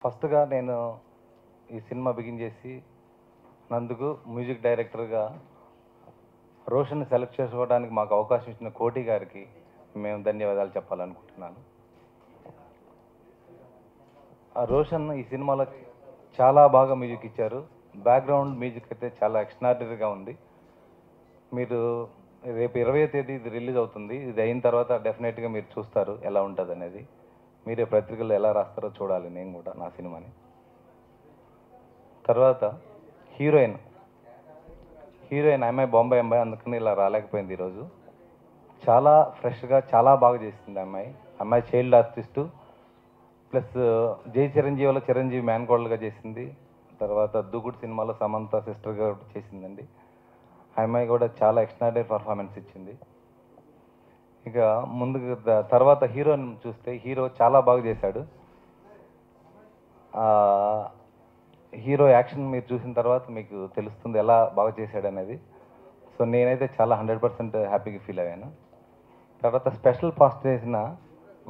ఫస్ట్‌గా నేను ఈ సినిమా బిగిన్ చేసి నందుకు మ్యూజిక్ డైరెక్టర్‌గా రోషన్‌ని సెలెక్ట్ చేసుకోవడానికి మాకు అవకాశం ఇచ్చిన కోటి గారికి మేము ధన్యవాదాలు చెప్పాలనుకుంటున్నాను. ఆ రోషన్ ఈ సినిమాలో చాలా బాగా మ్యూజిక్ ఇచ్చారు. బ్యాక్‌గ్రౌండ్ మ్యూజిక్ అయితే చాలా ఎక్స్ట్రార్డినరీగా ఉంది. మీరు రేపు 20వ తేదీ ఇది రిలీజ్ అవుతుంది. ఇది అయిన తర్వాత డెఫినెట్‌గా మీరు చూస్తారు ఎలా ఉంటదనేది. మీరే పత్రికల్లో ఎలా రాస్తారో చూడాలి నేను కూడా నా సినిమాని. తర్వాత హీరోయిన్. హీరోయిన్ అమ్మాయి బొంబాయి అమ్మాయి అందుకని ఇలా రాలేకపోయింది ఈరోజు. చాలా ఫ్రెష్‌గా చాలా బాగా చేసింది ఆ అమ్మాయి. అమ్మాయి చైల్డ్ ఆర్టిస్టు. ప్లస్ జై చిరంజీవిలో చిరంజీవి మేనకోడలుగా చేసింది. తర్వాత దూకుడు సినిమాలో సమంత సిస్టర్గా చేసిందండి. ఆ అమ్మాయి కూడా చాలా ఎక్స్ట్రాడినరీ పర్ఫార్మెన్స్ ఇచ్చింది. ఇక ముందుకు తర్వాత హీరోని చూస్తే హీరో చాలా బాగా చేశాడు. హీరో యాక్షన్ మీరు చూసిన తర్వాత మీకు తెలుస్తుంది ఎలా బాగా చేశాడనేది. సో నేనైతే చాలా 100% హ్యాపీగా ఫీల్ అయ్యాను. తర్వాత స్పెషల్ పాస్ట్ చేసిన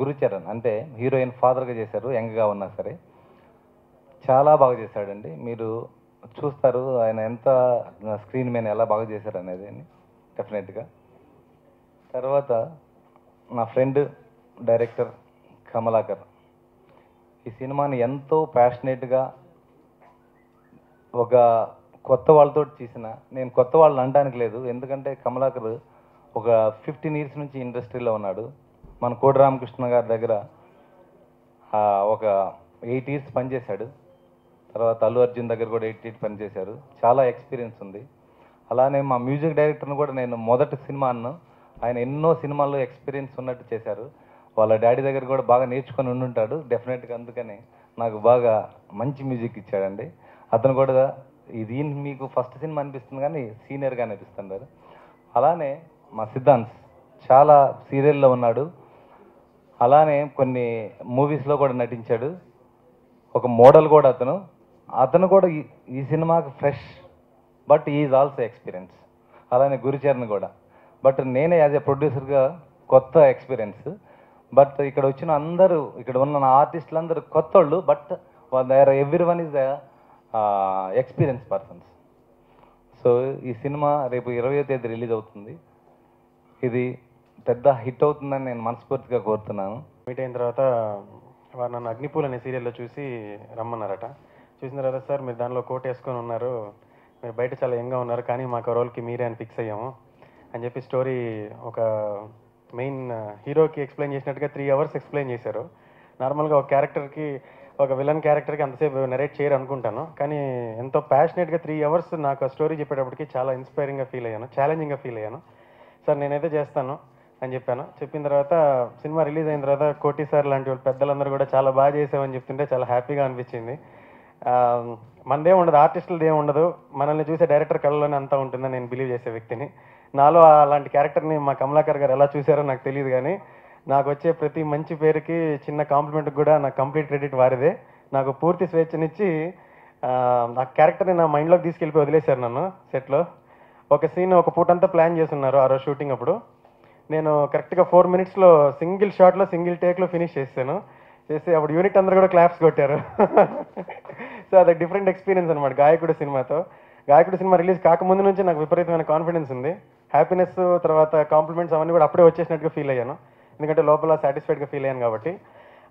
గురుచరణ్ అంటే హీరోయిన్ ఫాదర్గా చేశారు యంగ్గా ఉన్నా సరే చాలా బాగా చేశాడండి. మీరు చూస్తారు ఆయన ఎంత స్క్రీన్ మీద ఎలా బాగా చేశాడు అనేది డెఫినెట్గా. తర్వాత నా ఫ్రెండ్ డైరెక్టర్ కమలాకర్ ఈ సినిమాని ఎంతో ప్యాషనేట్గా ఒక కొత్త వాళ్ళతో తీసిన నేను కొత్త వాళ్ళని అనడానికి లేదు ఎందుకంటే కమలాకర్ ఒక 15 ఇయర్స్ నుంచి ఇండస్ట్రీలో ఉన్నాడు. మన కోడి రామకృష్ణ గారి దగ్గర ఒక 8 ఇయర్స్ పనిచేశాడు. తర్వాత అల్లు అర్జున్ దగ్గర కూడా 8 ఇయర్స్ పనిచేశారు. చాలా ఎక్స్పీరియన్స్ ఉంది. అలానే మా మ్యూజిక్ డైరెక్టర్ని కూడా నేను మొదటి సినిమా అన్నాను. ఆయన ఎన్నో సినిమాల్లో ఎక్స్పీరియన్స్ ఉన్నట్టు చేశారు. వాళ్ళ డాడీ దగ్గర కూడా బాగా నేర్చుకొని ఉండుంటాడు డెఫినెట్గా. అందుకని నాకు బాగా మంచి మ్యూజిక్ ఇచ్చాడండి. అతను కూడా ఇది మీకు ఫస్ట్ సినిమా అనిపిస్తుంది కానీ సీనియర్గా అనిపిస్తున్నారు. అలానే మా సిద్ధాంత్ చాలా సీరియల్లో ఉన్నాడు. అలానే కొన్ని మూవీస్లో కూడా నటించాడు. ఒక మోడల్ కూడా అతను. అతను కూడా ఈ సినిమాకి fresh but is also experience. అలానే గురుచరణ్ కూడా. బట్ నేనే యాజ్ ఎ ప్రొడ్యూసర్గా కొత్త ఎక్స్పీరియన్స్. బట్ ఇక్కడ వచ్చిన అందరూ ఇక్కడ ఉన్న ఆర్టిస్టులు అందరూ కొత్త వాళ్ళు. But every one is experience persons. So ఈ సినిమా రేపు 20వ తేదీ రిలీజ్ అవుతుంది. ఇది పెద్ద హిట్ అవుతుందని నేను మనస్ఫూర్తిగా కోరుతున్నాను. మీట్ అయిన తర్వాత వారు నన్ను అగ్నిపూల్ అనే సీరియల్లో చూసి రమ్మన్నారట. చూసిన తర్వాత సార్ మీరు దానిలో కోట్ వేసుకొని ఉన్నారు, మీరు బయట చాలా యంగ్గా ఉన్నారు, కానీ మాకు రోల్కి మీరే అని ఫిక్స్ అయ్యాము అని చెప్పి స్టోరీ ఒక మెయిన్ హీరోకి ఎక్స్ప్లెయిన్ చేసినట్టుగా 3 అవర్స్ ఎక్స్ప్లెయిన్ చేశారు. నార్మల్గా ఒక క్యారెక్టర్కి ఒక విలన్ క్యారెక్టర్కి అంతసేపు నరేట్ చేయరు అనుకుంటాను, కానీ ఎంతో ప్యాషనేట్గా 3 అవర్స్ నాకు ఆ స్టోరీ చెప్పేటప్పటికి చాలా ఇన్స్పైరింగ్గా ఫీల్ అయ్యాను, ఛాలెంజింగ్గా ఫీల్ అయ్యాను. సార్ నేనైతే చేస్తాను అని చెప్పాను. చెప్పిన తర్వాత సినిమా రిలీజ్ అయిన తర్వాత కోటి సార్ లాంటి వాళ్ళు పెద్దలందరూ కూడా చాలా బాగా చేసామని చెప్తుంటే చాలా హ్యాపీగా అనిపించింది. మనదే ఉండదు, ఆర్టిస్టులది ఏమి ఉండదు, మనల్ని చూసే డైరెక్టర్ కళ్ళలోనే అంతా ఉంటుందని నేను బిలీవ్ చేసే వ్యక్తిని. నాలో అలాంటి క్యారెక్టర్ని మా కమలాకర్ గారు ఎలా చూసారో నాకు తెలియదు, కానీ నాకు వచ్చే ప్రతి మంచి పేరుకి చిన్న కాంప్లిమెంట్కి కూడా నాకు కంప్లీట్ క్రెడిట్ వారిదే. నాకు పూర్తి స్వేచ్ఛనిచ్చి ఆ క్యారెక్టర్ని నా మైండ్లోకి తీసుకెళ్ళిపోయి వదిలేశారు నన్ను సెట్లో. ఒక సీన్ ఒక పూటంతా ప్లాన్ చేస్తున్నారు ఆ రోజు షూటింగ్ అప్పుడు. నేను కరెక్ట్గా 4 మినిట్స్లో సింగిల్ షాట్లో సింగిల్ టేక్లో ఫినిష్ చేశాను. చేసి అప్పుడు యూనిట్ అందరూ కూడా క్లాప్స్ కొట్టారు. సో అది డిఫరెంట్ ఎక్స్పీరియన్స్ అనమాట గాయకుడు సినిమాతో. గాయకుడు సినిమా రిలీజ్ కాకముందు నుంచి నాకు విపరీతమైన కాన్ఫిడెన్స్ ఉంది. హ్యాపీనెస్ తర్వాత కాంప్లిమెంట్స్ అవన్నీ కూడా అప్పుడే వచ్చేసినట్టుగా ఫీల్ అయ్యాను, ఎందుకంటే లోపల సాటిస్ఫైడ్గా ఫీల్ అయ్యాను కాబట్టి.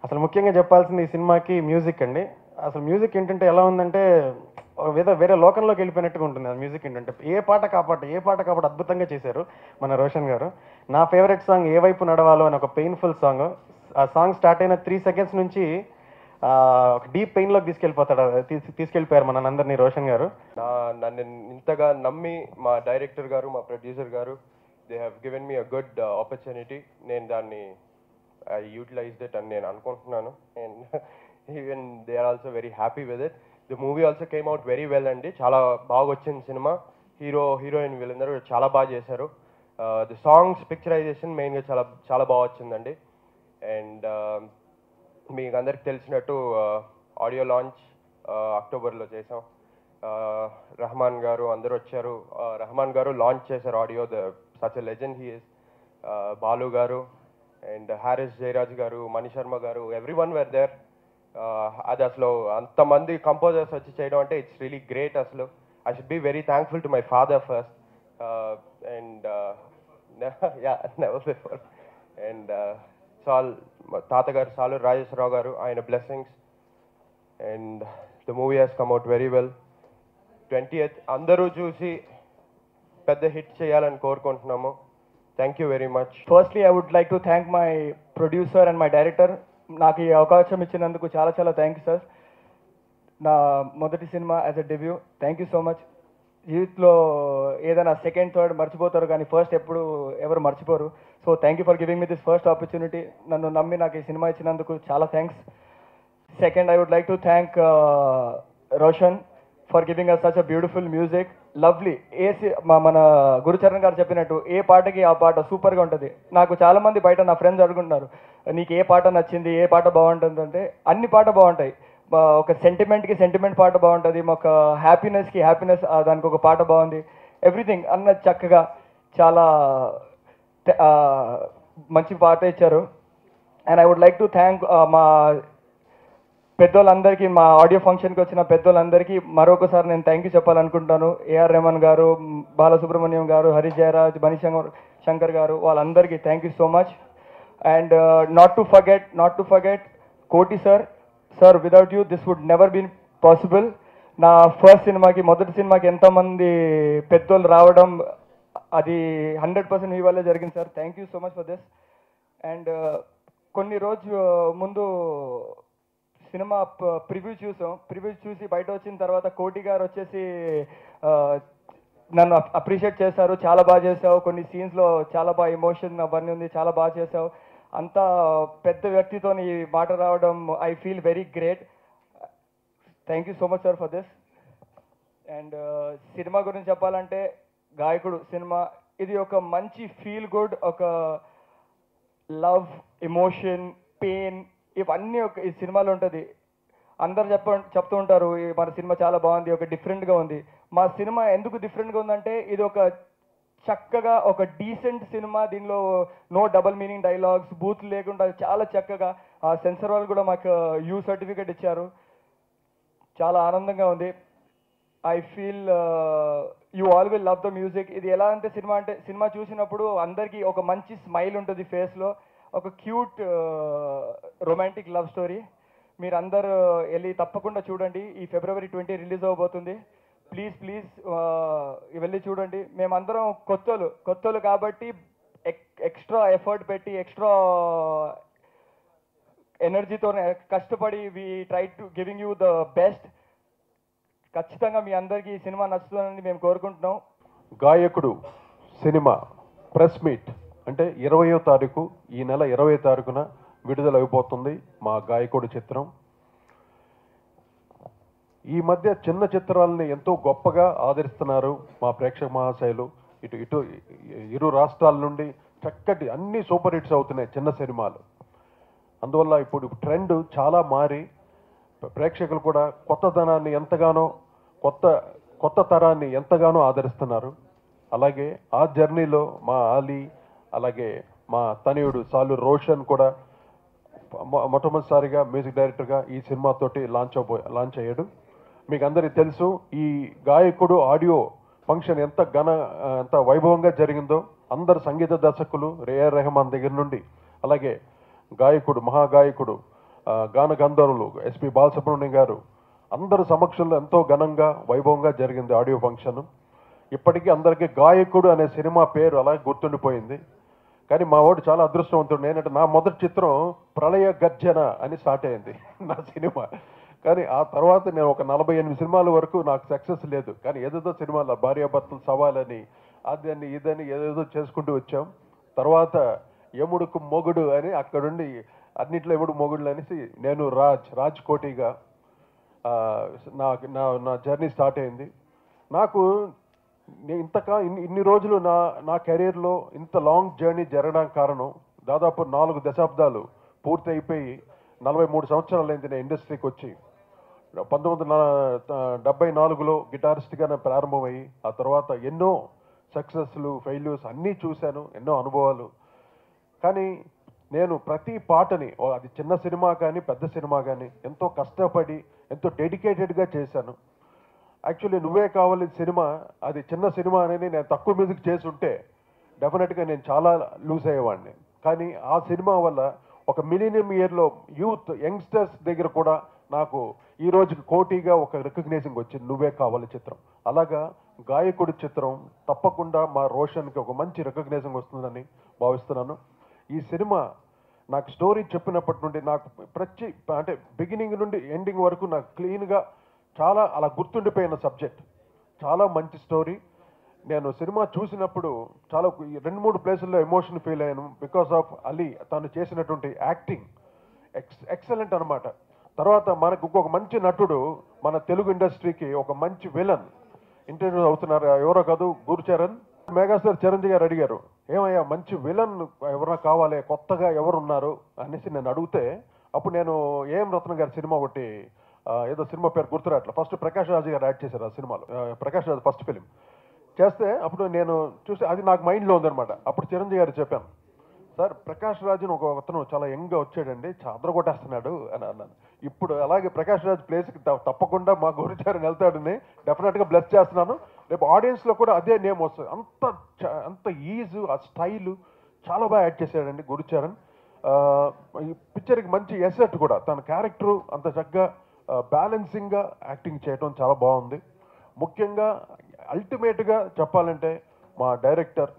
అసలు ముఖ్యంగా చెప్పాల్సింది ఈ సినిమాకి మ్యూజిక్ అండి. అసలు మ్యూజిక్ ఏంటంటే ఎలా ఉందంటే వేరే లోకంలోకి వెళ్ళిపోయినట్టుగా ఉంటుంది. ఆ మ్యూజిక్ ఏంటంటే ఏ పాట కాపాట అద్భుతంగా చేశారు మన రోషన్ గారు. నా ఫేవరెట్ సాంగ్ ఏ వైపు నడవాలో అని ఒక పెయిన్ఫుల్ సాంగ్. ఆ సాంగ్ స్టార్ట్ అయిన 3 సెకండ్స్ నుంచి ఒక డీప్ పెయిన్లోకి తీసుకెళ్ళిపోయారు మన అందరినీ రోషన్ గారు. నన్ను ఇంతగా నమ్మి మా డైరెక్టర్ గారు, మా ప్రొడ్యూసర్ గారు, they have given me a good opportunity. నేను దాన్ని ఐ యూటిలైజ్డ్ ఇట్ అని నేను అనుకుంటున్నాను. And even they are also very happy with it. The movie also came out very well అండి. చాలా బాగా వచ్చింది సినిమా. హీరోయిన్ వీళ్ళందరూ చాలా బాగా చేశారు. ది సాంగ్స్ పిక్చరైజేషన్ మెయిన్గా చాలా చాలా బాగా వచ్చిందండి. అండ్ మీకు అందరికి తెలిసినట్టు ఆడియో లాంచ్ అక్టోబర్లో చేసాం. రెహమాన్ గారు అందరూ వచ్చారు. రెహమాన్ గారు లాంచ్ చేశారు audio. Such a legend he is. Balu గారు అండ్ హారిస్ జయరాజ్ గారు, మణి శర్మ గారు, ఎవ్రీ వన్ వేర్ దేర్. అది అసలు అంతమంది కంపోజర్స్ వచ్చి చేయడం అంటే ఇట్స్ రియలీ గ్రేట్. అసలు I should be very thankful to my father first and ya never before and తాతగారు సాలూరు రాజేశ్వరరావు గారు, ఆయన blessings and the movie has come out very well. 20th అందరూ చూసి పెద్ద హిట్ చేయాలని కోరుకుంటున్నాము. Thank you very much. Firstly, I would like to thank my producer and my director. నాకు ఈ అవకాశం ఇచ్చినందుకు చాలా చాలా థ్యాంక్ యూ సార్. నా మొదటి cinema as a debut. Thank you so much. జీవితంలో ఏదైనా సెకండ్ థర్డ్ మర్చిపోతారు కానీ ఫస్ట్ ఎప్పుడు ఎవరు మర్చిపోరు. So thank you for giving me this first opportunity. నన్ను నమ్మి నాకు ఈ సినిమా ఇచ్చినందుకు చాలా thanks. Second, I would like to thank Roshan for giving us such a beautiful music. Lovely. మన గురుచరణ్ గారు చెప్పినట్టు ఏ పాటకి ఆ పాట సూపర్గా ఉంటుంది. నాకు చాలా మంది బయట నా ఫ్రెండ్స్ అడుగుంటున్నారు నీకు ఏ పాట నచ్చింది, ఏ పాట బాగుంటుంది అంటే అన్ని పాట బాగుంటాయి. ఒక సెంటిమెంట్కి సెంటిమెంట్ పాట బాగుంటుంది, ఒక హ్యాపీనెస్కి హ్యాపీనెస్ దానికి ఒక పాట బాగుంది. ఎవ్రీథింగ్ అన్న చక్కగా చాలా మంచి పాట ఇచ్చారు. And I would like to thank మా పెద్దోళ్ళందరికీ, మా ఆడియో ఫంక్షన్కి వచ్చిన పెద్దోళ్ళందరికీ మరొకసారి నేను థ్యాంక్ యూ చెప్పాలనుకుంటాను. ఏఆర్ రెహమాన్ గారు, బాలసుబ్రహ్మణ్యం గారు, హరీష్ జయరాజ్, బనీ శంకర్ గారు, వాళ్ళందరికీ thank you so much. And not to forget Koti sir. Sir, without you this would never been possible. నా ఫస్ట్ సినిమాకి, మొదటి సినిమాకి ఎంతోమంది పెద్దోళ్ళు రావడం అది 100% మీ వల్లే జరిగింది sir. Thank you so much for this. And కొన్ని రోజు ముందు సినిమా ప్రివ్యూ చూసాం. ప్రివ్యూ చూసి బయట వచ్చిన తర్వాత కోటి గారు వచ్చేసి నన్ను అప్రిషియేట్ చేశారు. చాలా బాగా చేసావు, కొన్ని సీన్స్లో చాలా బాగా ఎమోషన్ అవన్నీ ఉంది, చాలా బాగా చేసావు. అంత పెద్ద వ్యక్తితో ఈ మాట రావడం I feel very great. Thank you so much sir for this. And cinema గురించి చెప్పాలంటే గాయకుడు సినిమా ఇది ఒక మంచి ఫీల్ గుడ్, ఒక లవ్, ఎమోషన్, పెయిన్ ఇవన్నీ ఒక ఈ సినిమాలో ఉంటుంది. అందరు చెప్తూ ఉంటారు మన సినిమా చాలా బాగుంది, ఒక డిఫరెంట్గా ఉంది. మా సినిమా ఎందుకు డిఫరెంట్గా ఉందంటే ఇది ఒక చక్కగా ఒక డీసెంట్ సినిమా. దీనిలో నో డబల్ మీనింగ్ డైలాగ్స్, బూత్ లేకుండా చాలా చక్కగా. ఆ సెన్సర్ వాళ్ళు కూడా మాకు యూ సర్టిఫికేట్ ఇచ్చారు. చాలా ఆనందంగా ఉంది. I feel you all will love the music. ఇది ఎలా అంటే సినిమా చూసినప్పుడు అందరికీ ఒక మంచి స్మైల్ ఉంటుంది ఫేస్లో, ఒక క్యూట్ రొమాంటిక్ లవ్ స్టోరీ. మీరు అందరు వెళ్ళి తప్పకుండా చూడండి. ఈ February 20 రిలీజ్ అవ్వబోతుంది. ప్లీజ్ వెళ్ళి చూడండి. మేమందరం కొత్తలు కాబట్టి ఎక్స్ట్రా ఎఫర్ట్ పెట్టి, ఎక్స్ట్రా ఎనర్జీతో కష్టపడి we try to giving you the best. ఖచ్చితంగా మీ అందరికీ ఈ సినిమా నచ్చుతుందని మేము కోరుకుంటున్నాం. గాయకుడు సినిమా ప్రెస్ మీట్ అంటే 20వ తారీఖు, ఈ నెల 20వ తారీఖున విడుదల అయిపోతుంది మా గాయకుడు చిత్రం. ఈ మధ్య చిన్న చిత్రాలని ఎంతో గొప్పగా ఆదరిస్తున్నారు మా ప్రేక్షక మహాశయులు. ఇటు ఇరు రాష్ట్రాల నుండి చక్కటి అన్ని సూపర్ హిట్స్ అవుతున్నాయి చిన్న సినిమాలు. అందువల్ల ఇప్పుడు ట్రెండ్ చాలా మారి ప్రేక్షకులు కూడా కొత్తదనాన్ని ఎంతగానో, కొత్త తరాన్ని ఎంతగానో ఆదరిస్తున్నారు. అలాగే ఆ జర్నీలో మా ఆలీ, అలాగే మా తనయుడు సాలూరు రోషన్ కూడా మొట్టమొదటిసారిగా మ్యూజిక్ డైరెక్టర్గా ఈ సినిమాతోటి లాంచ్ అయ్యాడు. మీకు అందరికీ తెలుసు ఈ గాయకుడు ఆడియో ఫంక్షన్ ఎంత వైభవంగా జరిగిందో. అందరు సంగీత దర్శకులు ఏఆర్ రెహమాన్ దగ్గర నుండి, అలాగే గాయకుడు, మహాగాయకుడు, గాన గంధర్వులు ఎస్పి బాలసుబ్రహ్మణ్యం గారు అందరు సమక్షంలో ఎంతో ఘనంగా వైభవంగా జరిగింది ఆడియో ఫంక్షన్. ఇప్పటికీ అందరికీ గాయకుడు అనే సినిమా పేరు అలాగే గుర్తుండిపోయింది. కానీ మా వాడు చాలా అదృష్టవంతుడు. నేనంటే నా మొదటి చిత్రం ప్రళయ గర్జన అని స్టార్ట్ అయింది నా సినిమా. కానీ ఆ తర్వాత నేను ఒక 48 సినిమాల వరకు నాకు సక్సెస్ లేదు. కానీ ఏదేదో సినిమాల భార్యాభర్తలు సవాలని, అదని ఇదని ఏదేదో చేసుకుంటూ వచ్చాం. తర్వాత యముడుకు మొగుడు అని అక్కడుండి అన్నింటిలో ఎముడు మొగుడు అనేసి నేను రాజ్ కోటిగా నా జర్నీ స్టార్ట్ అయింది. నాకు ఇన్ని రోజులు నా కెరీర్లో ఇంత లాంగ్ జర్నీ జరగడానికి కారణం దాదాపు 4 దశాబ్దాలు పూర్తి అయిపోయి 43 సంవత్సరాలు అయింది నేను ఇండస్ట్రీకి వచ్చి. 1974లో గిటారిస్ట్గా ప్రారంభమయ్యి ఆ తర్వాత ఎన్నో సక్సెస్లు, ఫెయిల్యూర్స్ అన్నీ చూశాను, ఎన్నో అనుభవాలు. కానీ నేను ప్రతి పాటని అది చిన్న సినిమా కానీ పెద్ద సినిమా కానీ ఎంతో కష్టపడి ఎంతో డెడికేటెడ్గా చేశాను. యాక్చువల్లీ నువ్వే కావాలి సినిమా అది చిన్న సినిమా అనేది నేను తక్కువ మ్యూజిక్ చేసి ఉంటే డెఫినెట్గా నేను చాలా లూజ్ అయ్యేవాడిని. కానీ ఆ సినిమా వల్ల ఒక మిలీనియం ఇయర్లో యూత్ యంగ్స్టర్స్ దగ్గర కూడా నాకు ఈ రోజుకి కోటిగా ఒక రికగ్నైజింగ్ వచ్చింది నువ్వే కావాలి చిత్రం. అలాగా గాయకుడి చిత్రం తప్పకుండా మా రోషన్కి ఒక మంచి రికగ్నైజింగ్ వస్తుందని భావిస్తున్నాను. ఈ సినిమా నాకు స్టోరీ చెప్పినప్పటి నుండి నాకు అంటే బిగినింగ్ నుండి ఎండింగ్ వరకు నాకు క్లీన్గా చాలా అలా గుర్తుండిపోయిన సబ్జెక్ట్. చాలా మంచి స్టోరీ. నేను సినిమా చూసినప్పుడు చాలా 2-3 ప్లేసుల్లో ఎమోషన్ ఫీల్ అయ్యాను బికాస్ ఆఫ్ అలీ. తను చేసినటువంటి యాక్టింగ్ ఎక్సలెంట్ అనమాట. తర్వాత మనకు ఇంకొక మంచి నటుడు మన తెలుగు ఇండస్ట్రీకి ఒక మంచి విలన్ ఇంటర్వ్యూ అవుతున్నారు, ఎవరో కాదు గురుచరణ్. మెగాస్టార్ చిరంజీవి గారు అడిగారు, ఏమయ్యా మంచి విలన్ ఎవరైనా కావాలి కొత్తగా ఎవరున్నారు అనేసి నేను అడిగితే, అప్పుడు నేను ఏఎం రత్నం గారి సినిమా ఒకటి ఏదో సినిమా పేరు గుర్తురాట్లా, ఫస్ట్ ప్రకాష్ రాజు గారు యాక్ట్ చేశారు ఆ సినిమాలో. ప్రకాష్ రాజు ఫస్ట్ ఫిలిం చేస్తే అప్పుడు నేను చూసి అది నాకు మైండ్లో ఉందనమాట. అప్పుడు చిరంజీవి గారు చెప్పాను, సార్ ప్రకాష్ రాజుని ఒక అతను చాలా యంగ్గా వచ్చాడండి, చాదరగొట్టేస్తున్నాడు అని అన్నాను. ఇప్పుడు అలాగే ప్రకాష్ రాజ్ ప్లేస్కి తప్పకుండా మా గురుచరణ్ వెళ్తాడని డెఫినెట్గా బ్లెస్ చేస్తున్నాను. రేపు ఆడియన్స్లో కూడా అదే నేమ్ వస్తుంది. అంత ఈజు ఆ స్టైలు చాలా బాగా యాడ్ చేశాడండి గురుచరణ్. ఈ పిక్చర్కి మంచి ఎసెట్ కూడా, తన క్యారెక్టరు అంత చక్కగా బ్యాలెన్సింగ్గా యాక్టింగ్ చేయడం చాలా బాగుంది. ముఖ్యంగా అల్టిమేట్గా చెప్పాలంటే మా డైరెక్టర్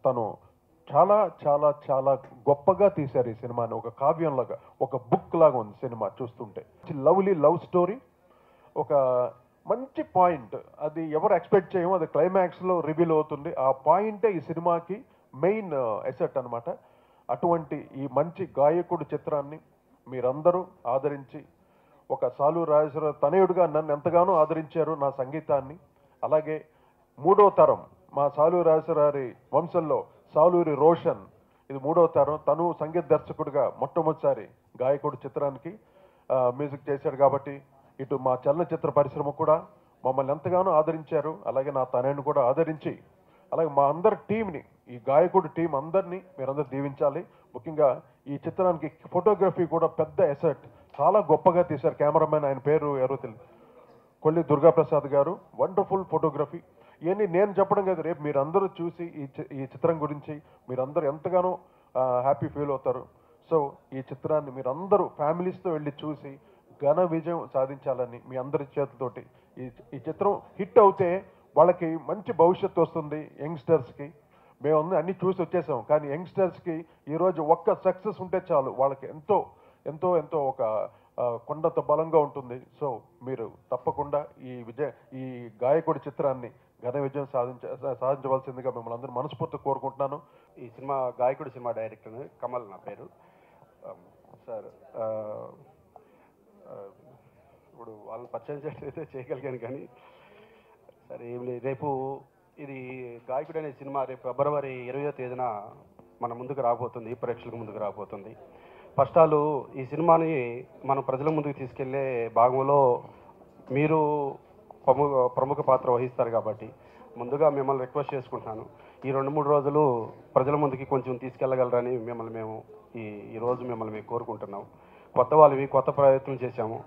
తను చాలా చాలా చాలా గొప్పగా తీశారు ఈ సినిమాని. ఒక కావ్యంలాగా, ఒక బుక్ లాగా ఉంది సినిమా చూస్తుంటే. లవ్లీ లవ్ స్టోరీ, ఒక మంచి పాయింట్, అది ఎవరు ఎక్స్పెక్ట్ చేయమో అది క్లైమాక్స్లో రివీల్ అవుతుంది. ఆ పాయింటే ఈ సినిమాకి మెయిన్ ఎసెట్ అనమాట. అటువంటి ఈ మంచి గాయకుడు చిత్రాన్ని మీరందరూ ఆదరించి, ఒక సాలూరు రాజేశ్వరరావు తనయుడిగా నన్ను ఎంతగానో ఆదరించారు, నా సంగీతాన్ని. అలాగే 3వ తరం మా సాలూరు రాజేశ్వరరావు వంశంలో సాలూరి రోషన్, ఇది 3వ తరం. తను సంగీత దర్శకుడిగా మొట్టమొదటిసారి గాయకుడు చిత్రానికి మ్యూజిక్ చేశాడు. కాబట్టి ఇటు మా చలనచిత్ర పరిశ్రమ కూడా మమ్మల్ని ఎంతగానో ఆదరించారు. అలాగే నా తనయుడిని కూడా ఆదరించి, అలాగే మా అందరి టీంని, ఈ గాయకుడు టీం అందరినీ మీరందరూ దీవించాలి. ముఖ్యంగా ఈ చిత్రానికి ఫోటోగ్రఫీ కూడా పెద్ద ఎసెట్, చాలా గొప్పగా తీశారు కెమెరామెన్. ఆయన పేరు ఎవరో తెలియదు, కొల్లి దుర్గాప్రసాద్ గారు. Wonderful photography. ఇవన్నీ నేను చెప్పడం కాదు, రేపు మీరందరూ చూసి ఈ చిత్రం గురించి మీరందరూ ఎంతగానో హ్యాపీ ఫీల్ అవుతారు. సో ఈ చిత్రాన్ని మీరందరూ ఫ్యామిలీస్తో వెళ్ళి చూసి ఘన విజయం సాధించాలని మీ అందరి చేతులతోటి. ఈ చిత్రం హిట్ అవుతే వాళ్ళకి మంచి భవిష్యత్తు వస్తుంది యంగ్స్టర్స్కి. మేము అన్నీ చూసి వచ్చేసాం, కానీ యంగ్స్టర్స్కి ఈరోజు ఒక్క సక్సెస్ ఉంటే చాలు, వాళ్ళకి ఎంతో ఎంతో ఎంతో ఒక కొండంత బలంగా ఉంటుంది. సో మీరు తప్పకుండా ఈ గాయకుడి చిత్రాన్ని ఘన విజయం సాధించవలసిందిగా మిమ్మల్ని అందరూ మనస్ఫూర్తిగా కోరుకుంటున్నాను. ఈ సినిమా గాయకుడి సినిమా డైరెక్టర్ కమల్ నా పేరు. సార్ ఇప్పుడు వాళ్ళని పరిచయం చేయట్లయితే చేయగలిగాను, కానీ సరే ఏం లేదు. రేపు ఇది గాయకుడు అనే సినిమా రేపు ఫిబ్రవరి 20వ తేదీన మన ముందుకు రాబోతుంది, ప్రేక్షకుల ముందుకు రాబోతుంది. ఫస్ట్ ఆల్ ఈ సినిమాని మనం ప్రజల ముందుకు తీసుకెళ్లే భాగంలో మీరు ప్రముఖ పాత్ర వహిస్తారు కాబట్టి ముందుగా మిమ్మల్ని రిక్వెస్ట్ చేసుకుంటున్నాను, ఈ 2-3 రోజులు ప్రజల ముందుకి కొంచెం తీసుకెళ్ళగలరని మేము ఈరోజు మిమ్మల్ని మేము కోరుకుంటున్నాం. కొత్త వాళ్ళవి కొత్త ప్రయత్నం చేశాము.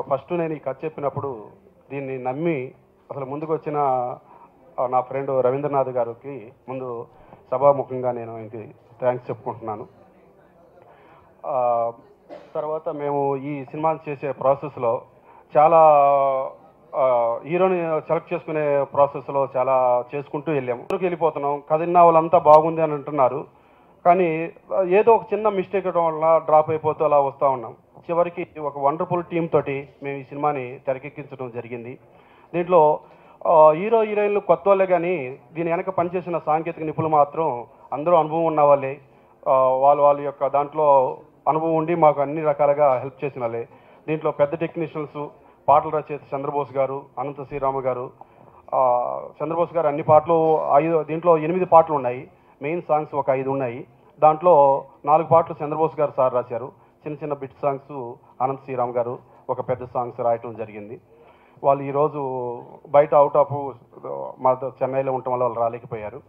ఫస్ట్ నేను ఈ కథ చెప్పినప్పుడు దీన్ని నమ్మి అసలు ముందుకు వచ్చిన నా ఫ్రెండ్ రవీంద్రనాథ్ గారికి ముందు సభాముఖంగా నేను ఆయనకి థ్యాంక్స్ చెప్పుకుంటున్నాను. తర్వాత మేము ఈ సినిమాని చేసే ప్రాసెస్లో చాలా హీరోని సెలెక్ట్ చేసుకునే ప్రాసెస్లో చాలా చేసుకుంటూ వెళ్ళిపోతున్నాం. కథ విన్న వాళ్ళంతా బాగుంది అని అంటున్నారు, కానీ ఏదో ఒక చిన్న మిస్టేక్ అవడం వల్ల డ్రాప్ అయిపోతూ అలా వస్తూ ఉన్నాం. చివరికి ఒక వండర్ఫుల్ టీమ్ తోటి మేము ఈ సినిమాని తెరకెక్కించడం జరిగింది. దీంట్లో హీరో హీరోయిన్లు కొత్త వాళ్ళే, కానీ దీని వెనక పనిచేసిన సాంకేతిక నిపుణులు మాత్రం అందరూ అనుభవం ఉన్న వాళ్ళే. వాళ్ళ యొక్క దాంట్లో అనుభవం ఉండి మాకు అన్ని రకాలుగా హెల్ప్ చేసిన వాళ్ళే. దీంట్లో పెద్ద టెక్నీషియన్స్, పాటల రచయిత చంద్రబోస్ గారు, అనంత శ్రీరామ గారు. చంద్రబోస్ గారు అన్ని పాటలు దీంట్లో 8 పాటలు ఉన్నాయి. మెయిన్ సాంగ్స్ ఒక 5 ఉన్నాయి. దాంట్లో 4 పాటలు చంద్రబోస్ గారు సార్ రాశారు. చిన్న చిన్న బిట్ సాంగ్స్ అనంత శ్రీరామ్ గారు ఒక పెద్ద సాంగ్స్ రాయటం జరిగింది. వాళ్ళు ఈరోజు బయట అవుట్ ఆఫ్ మా చెన్నైలో ఉండటం వల్ల వాళ్ళు రాలేకపోయారు.